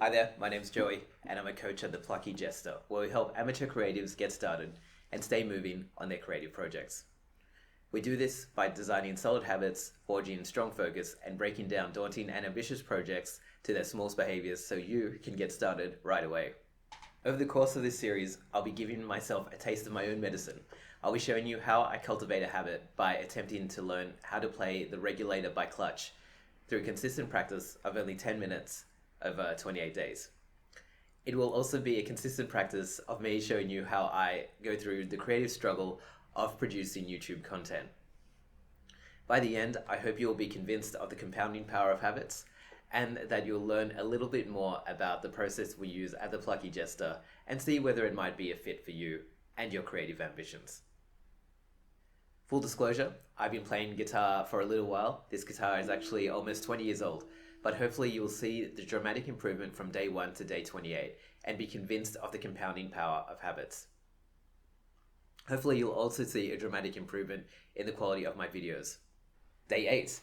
Hi there, my name's Joey, and I'm a coach at the Plucky Jester, where we help amateur creatives get started and stay moving on their creative projects. We do this by designing solid habits, forging strong focus, and breaking down daunting and ambitious projects to their smallest behaviors so you can get started right away. Over the course of this series, I'll be giving myself a taste of my own medicine. I'll be showing you how I cultivate a habit by attempting to learn how to play the Regulator by Clutch through consistent practice of only 10 minutes over 28 days. It will also be a consistent practice of me showing you how I go through the creative struggle of producing YouTube content. By the end, I hope you'll be convinced of the compounding power of habits and that you'll learn a little bit more about the process we use at the Plucky Jester and see whether it might be a fit for you and your creative ambitions. Full disclosure, I've been playing guitar for a little while. This guitar is actually almost 20 years old, but hopefully you'll see the dramatic improvement from day 1 to day 28 and be convinced of the compounding power of habits. Hopefully you'll also see a dramatic improvement in the quality of my videos. Day 8.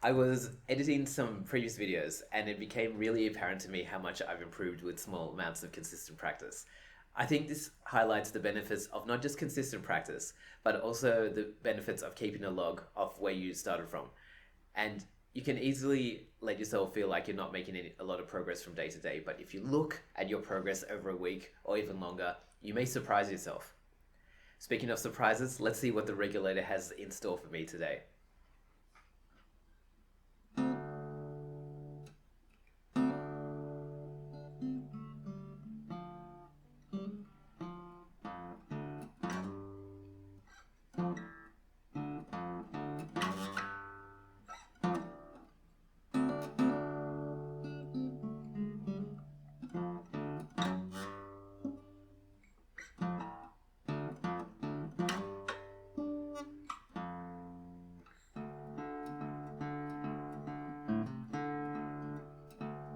I was editing some previous videos and it became really apparent to me how much I've improved with small amounts of consistent practice. I think this highlights the benefits of not just consistent practice, but also the benefits of keeping a log of where you started from. And you can easily let yourself feel like you're not making a lot of progress from day to day, but if you look at your progress over a week or even longer, you may surprise yourself. Speaking of surprises, let's see what the Regulator has in store for me today.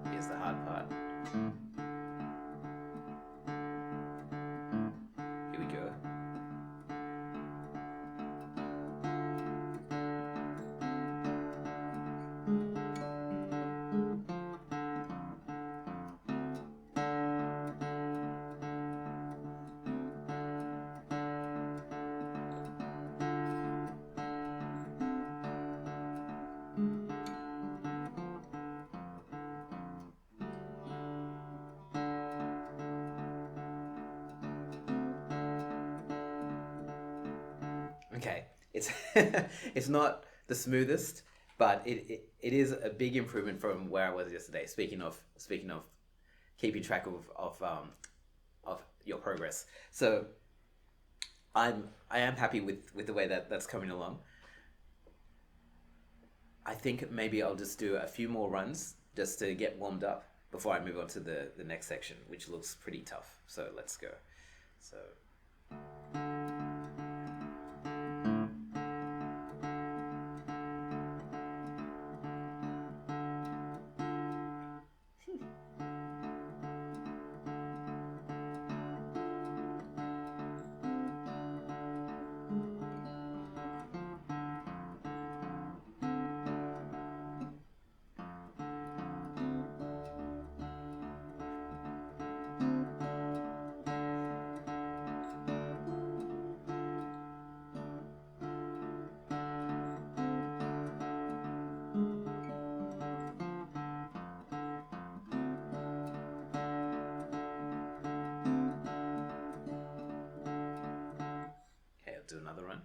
Here's the hard part. Here we go. Okay, it's it's not the smoothest, but it is a big improvement from where I was yesterday. Speaking of keeping track of your progress, so I am happy with the way that's coming along. I think maybe I'll just do a few more runs just to get warmed up before I move on to the next section, which looks pretty tough. So let's go. So. Okay, I'll do another run.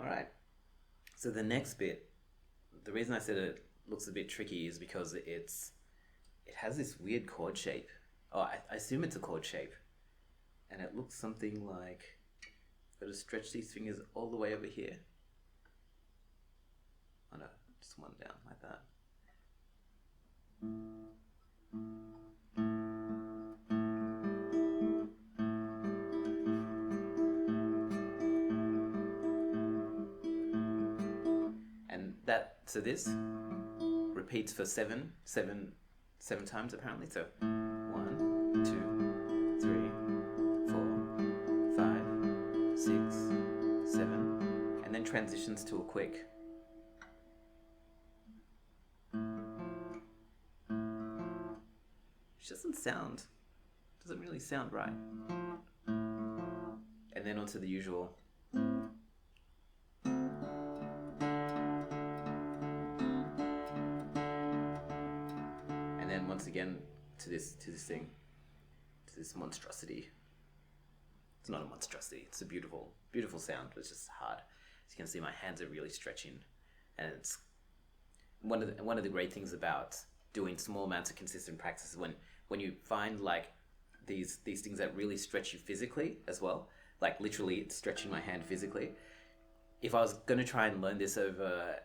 All right. So the next bit, the reason I said it looks a bit tricky is because it has this weird chord shape. Oh, I assume it's a chord shape. And it looks something like, got to stretch these fingers all the way over here. Oh no, just one down like that. And so this repeats for seven times apparently. So 1, 2, 3, 4, 5, 6, 7, and then transitions to a quick. Which doesn't really sound right. And then onto the usual. And then once again to this monstrosity. It's not a monstrosity. It's a beautiful sound. It's just hard. As you can see, my hands are really stretching, and it's one of the great things about doing small amounts of consistent practice when you find like these things that really stretch you physically as well. Like literally, it's stretching my hand physically. If I was going to try and learn this over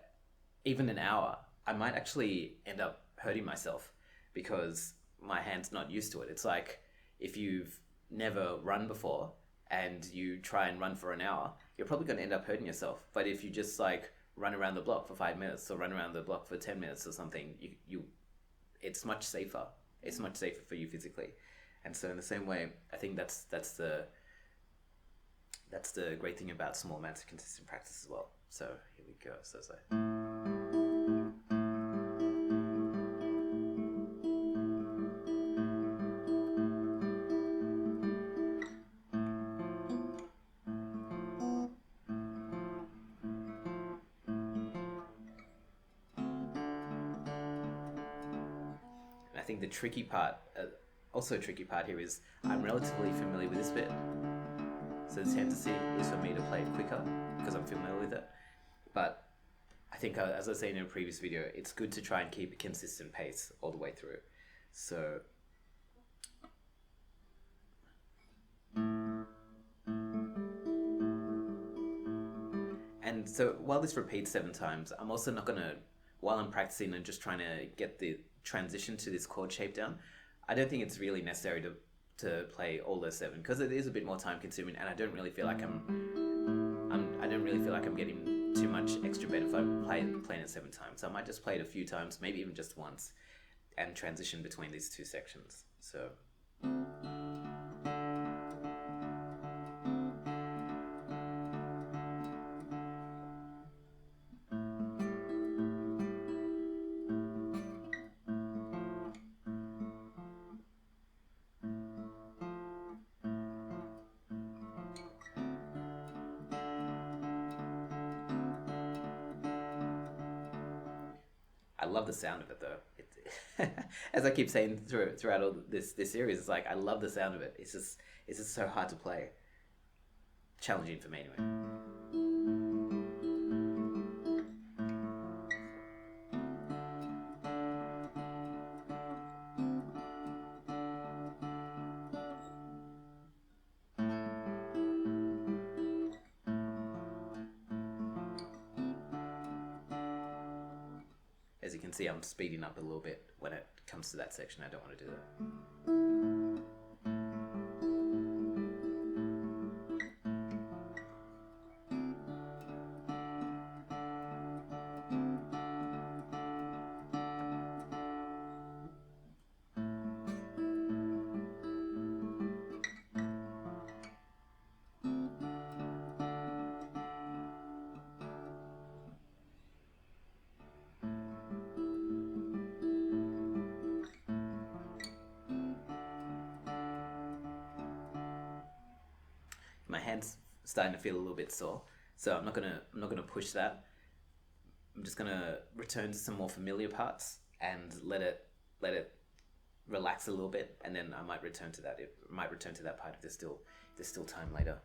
even an hour, I might actually end up hurting myself because my hand's not used to it. It's like if you've never run before and you try and run for an hour, you're probably going to end up hurting yourself. But if you just like run around the block for 5 minutes or run around the block for 10 minutes or something, it's much safer. It's much safer for you physically. And so in the same way, I think that's the great thing about small amounts of consistent practice as well. So here we go. So. I think the tricky part, also a tricky part here is I'm relatively familiar with this bit. So the tendency is for me to play it quicker because I'm familiar with it. But I think, as I was saying in a previous video, it's good to try and keep a consistent pace all the way through. So. And so while this repeats 7 times, I'm also not going to, while I'm practicing and just trying to get the transition to this chord shape down, I don't think it's really necessary to play all those 7 because it is a bit more time consuming, and I don't really feel like I'm getting too much extra benefit playing it 7 times. So I might just play it a few times, maybe even just once, and transition between these 2 sections. So. I love the sound of it though. As I keep saying throughout all this series, it's like I love the sound of it. It's just so hard to play. Challenging for me anyway. As you can see, I'm speeding up a little bit when it comes to that section. I don't want to do that. My hand's starting to feel a little bit sore, so I'm not gonna push that. I'm just gonna return to some more familiar parts and let it relax a little bit, and then I might return to that. It might return to that part if there's still time later.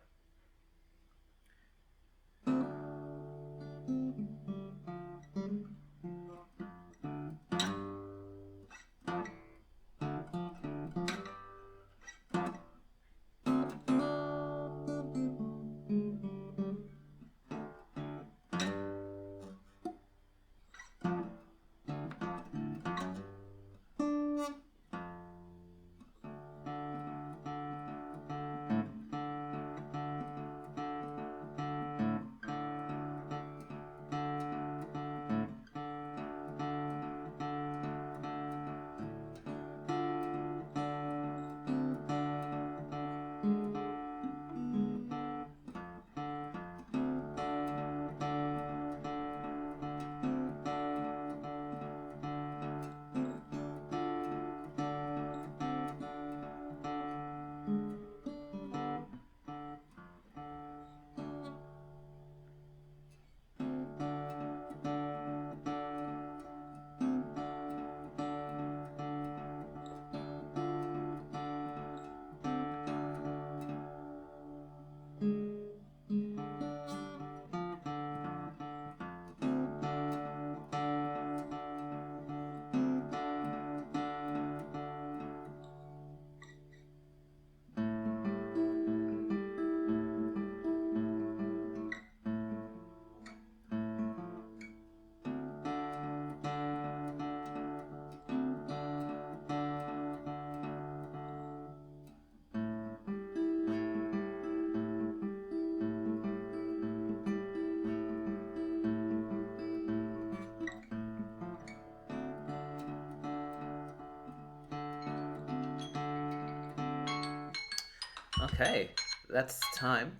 Okay, that's time.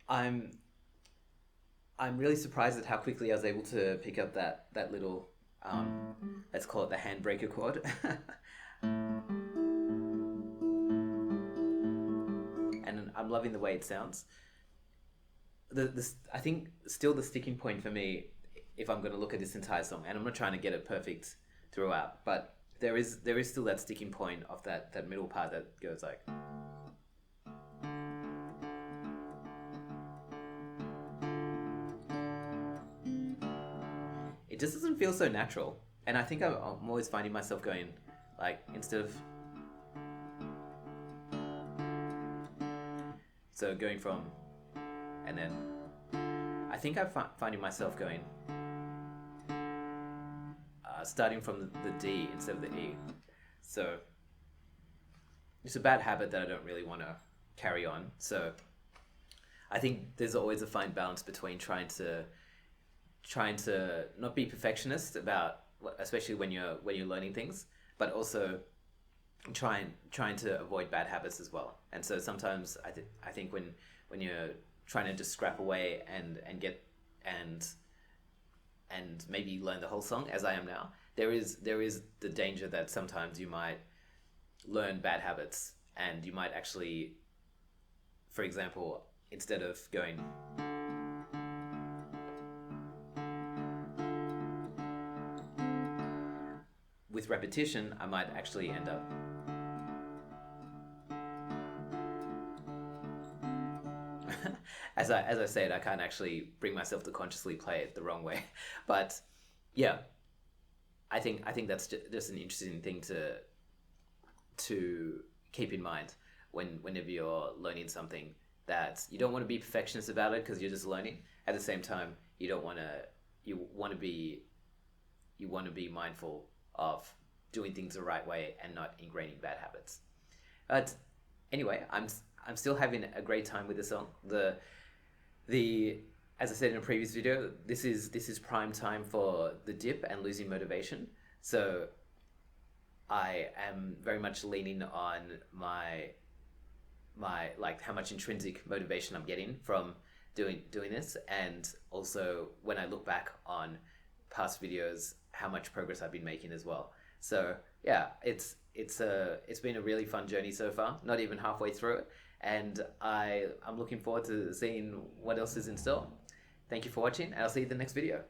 I'm I'm really surprised at how quickly I was able to pick up that little let's call it the handbreaker chord. And I'm loving the way it sounds. I think still the sticking point for me, if I'm going to look at this entire song, and I'm not trying to get it perfect throughout, but there is still that sticking point of that middle part that goes like. It just doesn't feel so natural, and I think I'm always finding myself going like instead of so going from and then I think I'm finding myself going starting from the D instead of the E. So it's a bad habit that I don't really want to carry on. So I think there's always a fine balance between trying to not be perfectionist about, especially when you're learning things, but also trying to avoid bad habits as well. And so sometimes I think when you're trying to just scrap away and get and maybe learn the whole song as I am now, there is the danger that sometimes you might learn bad habits and you might actually, for example, instead of going with repetition, I might actually end up as I said, I can't actually bring myself to consciously play it the wrong way. But yeah, I think that's just an interesting thing to keep in mind whenever you're learning something, that you don't want to be perfectionist about it because you're just learning. At the same time, you want to be mindful of doing things the right way and not ingraining bad habits. But anyway, I'm still having a great time with the song. The as I said in a previous video, this is prime time for the dip and losing motivation. So I am very much leaning on my like how much intrinsic motivation I'm getting from doing this, and also when I look back on past videos, how much progress I've been making as well. So yeah, it's been a really fun journey so far. Not even halfway through it, and I'm looking forward to seeing what else is in store. Thank you for watching, and I'll see you in the next video.